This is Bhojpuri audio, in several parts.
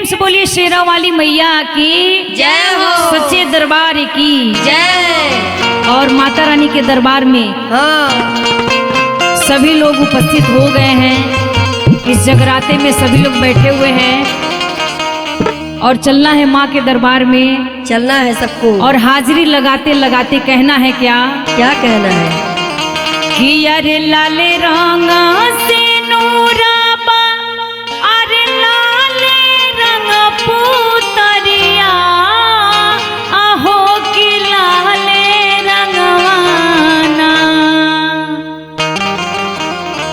से बोलिए शेरा वाली मैया की जय हो, सच्चे दरबार की जय। और माता रानी के दरबार में सभी लोग उपस्थित हो गए हैं। इस जगराते में सभी लोग बैठे हुए हैं और चलना है माँ के दरबार में, चलना है सबको। और हाजिरी लगाते लगाते कहना है क्या क्या कहना है कि अरे लाले रंगा से नूराबा, अरे लाले रंग पुतरिया, आहो कि लाले रंगवाना,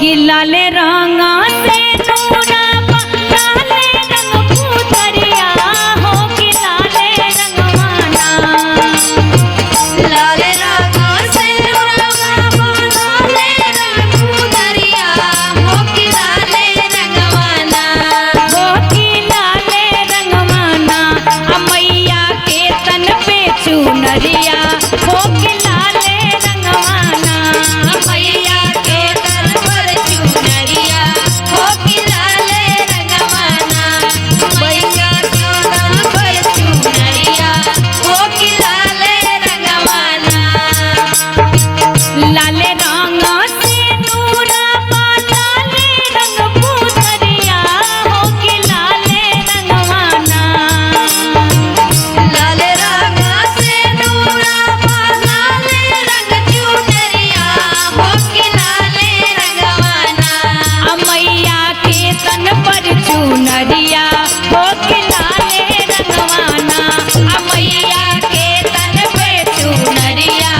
कि लाले रंगा से नूराबा, लाले रंग पुतरिया, हो कि लाले रंगवाना। लाले रंगा से नूराबा, लाले रंग पुतरिया, हो कि लाले रंगवाना, हो कि लाले रंगवाना। मैया के तन पे चुनरिया, हो कि लाले रंगवाना। मैया के तन पर चुनरिया, हो कि लाले रंगवाना, मैया के तन पर चुनरिया, हो कि लाले रंगवाना। लाले रंग से नूराबा, लाले रंग पुतरिया, हो कि लाले रंगवाना। लाले रंगा से नूराबा, लाले रंग चुनरिया, हो कि लाले रंगवाना। मैया के तन पर चुनरिया, हो कि लाले रंगवाना। मैया के तन पे चुनरिया,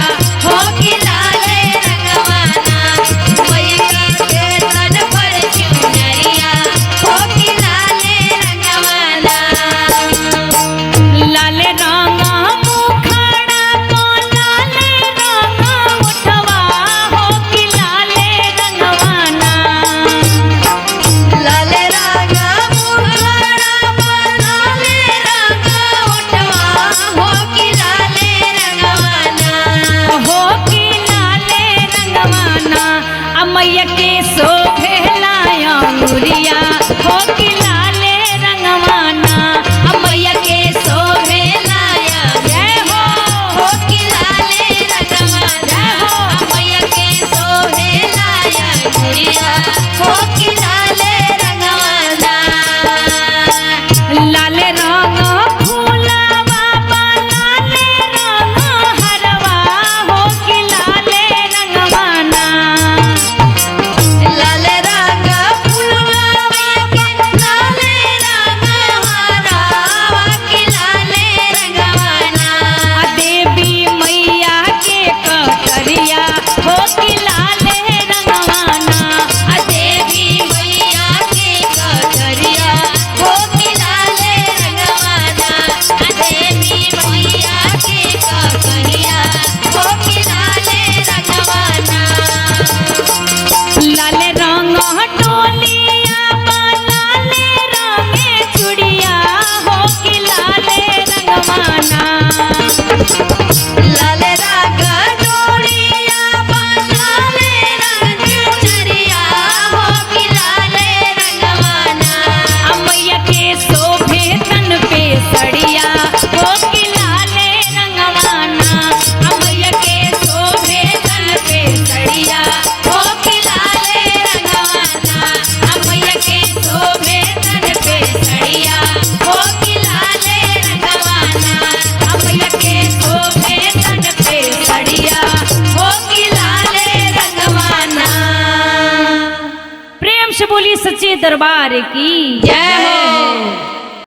हो कि लाले रंगवाना, मैया के तन पर चुनरिया, हो कि लाले रंगवाना। लाले रंगा मुखड़ा को, लाले रंगा उठवा, हो कि लाले रंगवाना। लाले रंगा मुखड़ा पर, लाले रंगा उठवा, हो कि लाले रंगवाना। हो कि लाले रंगवाना। मैया के शोभेला अंगुरिया, हो कि लाले रंगवाना। मैया के शोभेला जय हो, हो कि लाले रंगवाना, मैया के शोभेला अंगुरिया, हो कि लाले रंगवाना। लाले रंग फूलावा बा, लाले रंग हरवा, हो कि लाले रंगवाना। लाले रंग फुलवा के, लाले रंग हरावा कि लाले रंगवाना। देवी मैया के कटरिया, हो कि लाले रंगवाना। देवी मैया के कटरिया, हो कि लाले रंगवाना, देवी मैया के कटरिया, हो कि लाले रंगवाना। लाले रंग टोलिया बा, लाले रंग चूड़िया, हो कि लाले रंगवाना। लाले रंग डोरिया बा, लाले रंग चुनरिया, हो कि लाले रंगवाना। मैया के शोभे तन पे सड़िया, हो कि लाले रंगवाना। मैया के शोभे तन पे सड़िया, हो कि लाले रंगवाना। मैया के शोभे तन पे सड़िया, हो कि लाले रंगवाना। मैया के शोभे तन पे सड़िया, हो कि लाले रंगवाना। प्रेम से बोलिए सच्चे दरबार की जय हो।